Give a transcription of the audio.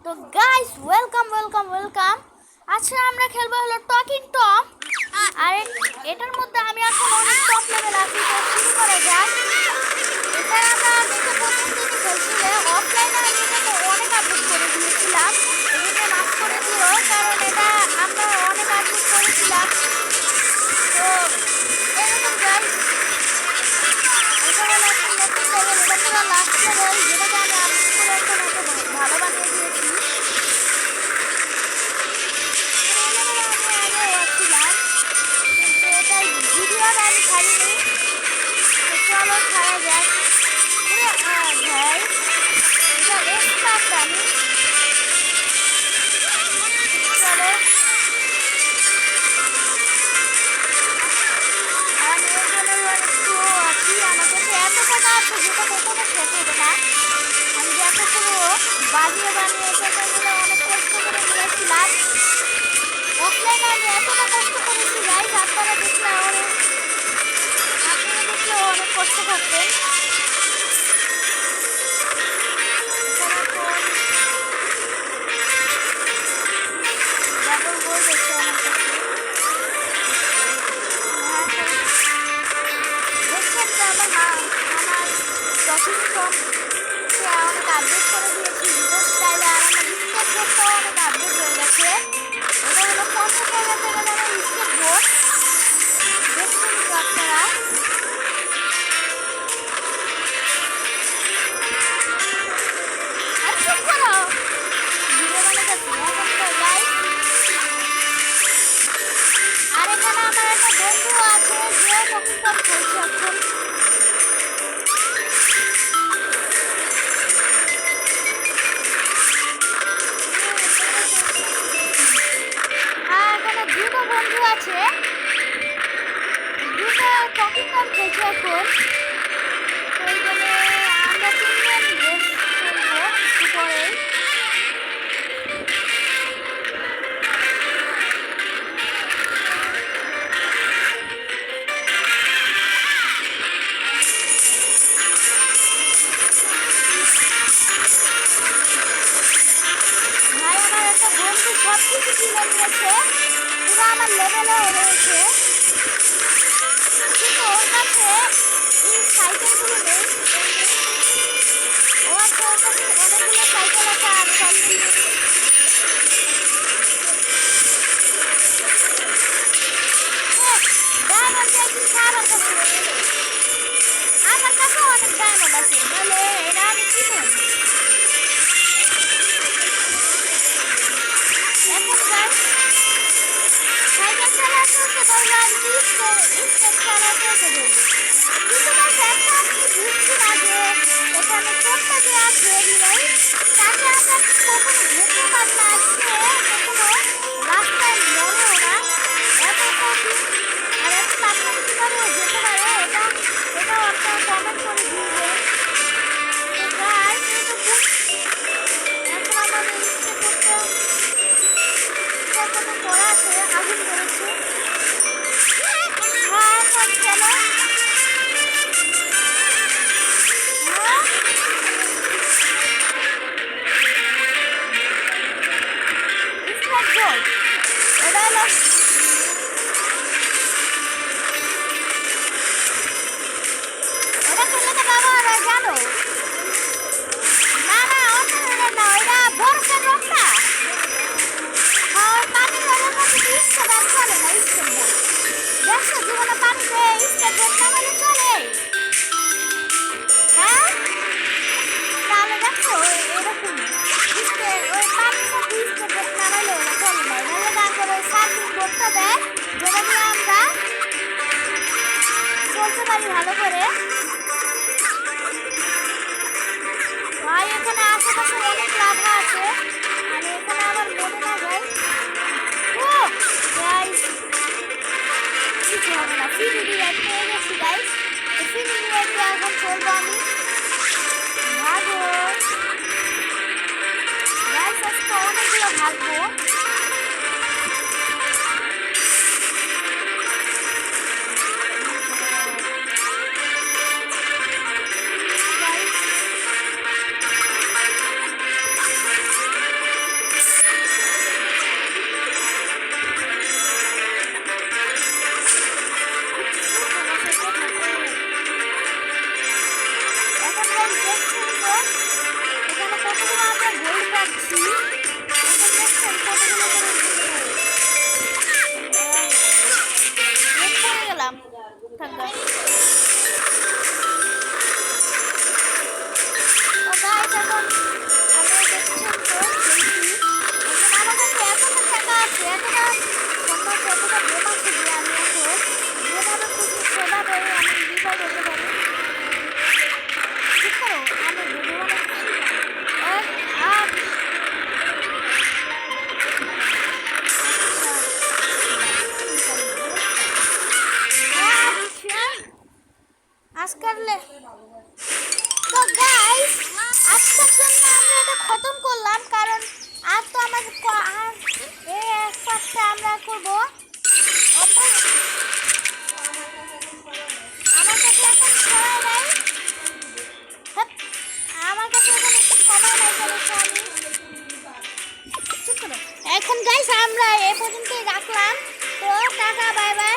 তো guys welcome. আজকে আমরা খেলবো হলো টকিং টম। আর এটার মধ্যে আমি এখন অনেক টপ লেভেল আছি। তো শুরু করা যাক। এটা আমরা দেখে প্রথম দিনই খেলছিলে অফলাইনে আমি এটাকে অনেক আপডেট করে দিয়েছিলাম। এটাকে মাফ করে দিও কারণ এটা আমরা অনেক আপডেট করেছিলাম। তো এরকম গাইস এটা হলো একটা নতুন লেভেল, এটা পুরো লাস্ট লেভেল যেটাকে আমি আপডেট করে এখন এত ভালো বানিয়ে দিয়েছি। ভিডিওটা আমি ছাড়িনি, তো চলো ছাড়া যাক। ভাই এটা এক্সপার্ট আমি। চলো আমি এখানে একটু আছি, আমার কাছে এত টাকা আছে যেটা কখনো শেষ হবে না। আমি যতগুলো বানিয়ে এটাগুলো অনেক কষ্ট করে নিয়েছিলাম। অফলাইনে আমি এতটা কষ্ট করেছি গাইস, আপনারা দেখলে অনেক কষ্ট করতেন। ডাবল গোল দেখছে আমার কাছে। দেখছেন তো আমার টকিং টম অনেক আপডেট করে দিয়েছি ভিডিও স্টাইলে। আর আমার স্কেট বোর্ডটাও অনেক আপডেট হয়ে গেছে। এটা হলো 50 টাকা থেকে আমার স্কেট বোর্ড, দেখছেন তো আপনারা। আর চুপ করো, ভিডিও বানাতে এখন তো গাইস। আর এখানে আমার একটা বন্ধু আছে যে টকিং টম খেলছে এখন। এখানে দুটো বন্ধু আছে, দুটো টকিং টম খেলছে এখন। তো এখানে আমরা তিনজন রেস খেলবো একটু পরেই। ভাই আমার একটা বন্ধু সব কিছু কিনে নিয়েছে, পুরো আমার লেভেলেও রয়েছে, কিন্তু ওর কাছে এই সাইকেলগুলো নেই। ও আচ্ছা, ওর কাছে অনেকগুলো সাইকেল আছে আর সাইকেল ডায়মন্ড দিয়েছি আমার কাছে। আমার কাছে অনেক ডায়মন্ড আছে, বলে এটা আমি কিনে এখন গাইস সাইকেল চালাতে হচ্ছে বলবো আমি স্টেপ চালাতে হচ্ছে বলবো। কিন্তু গাইস একটা আমি বুঝছি না যে এখানে কোনটা যে আছে রিলাই তাকে আমরা কখনো যেতে পারি না, সে কখনো রাস্তায় মরেও না। এত কঠিন আর এত তাড়াতাড়ি কীভাবে যেতে পারে এটাও আপনারা কমেন্ট করে দিবেন। তো গাইস এটা এখন আমাদের ইচ্ছে করতে কত করা আছে, আগুন করেছে। হ্যাঁ এখন চলো। এটা হলো ওটা খেললে তো ব্যবহার হয় জানো? না না অন্য না, ওইটা বরফের রংটা। আর পানির রঙের মধ্যে কি স্কেট আর চলে না, স্কেট বোর্ড দেখছো জীবনে পানিতে স্কেট বোর্ড নামালে চলে? হ্যাঁ তাহলে দেখছো এরকম ওই পানির মধ্যে স্কেট বোর্ড নামালে ওরা চলে না। এভাবে তারপরে ওই সার্ফিং বোর্ডটা দেয় যেটা দিয়ে আমরা চলতে পারি ভালো করে। ভাই এখানে আশেপাশে অনেক লাভা আছে, আমি এখানে আমার মনে না যাই। ও গাইস কিছু হবে না, ফিরি রাইড পেয়ে গেছি গাইস। ফিরি রাইডে এখন চলবো আমি। ভাগো গাইস, আজকে অনেকগুলো ভাগবো। দেখো এখানে কতগুলো আমরা গোল্ড পাচ্ছি। এখন দেখছেন কতগুলো করে পড়ে গেলাম। থাকা ও গাইস এখন আমরা দেখছেন তো খেলছি। এখন আমার কাছে এতটা টাকা আছে, এতটা সম্মান, এতটা গেম আছে যে আমি এখন যেভাবে খুশি সেভাবে আমি রিভাইভ হতে পারি। ঠিক করো আমি ভিডিও বানাচ্ছি। আজকাল তো গাইস আজকের জন্য আমরা এটা খতম করলাম, কারণ আর তো আমাদের আর এই এক সপ্তাহে আমরা করবো। আমার কাছে এখন সময় নাই। হ্যাঁ, আমার কাছে এখন একটু সময় নাই, চলেছে আমি চুপ করো। এখন গাইস আমরা এ পর্যন্তই রাখলাম। তো টাটা বাই বাই।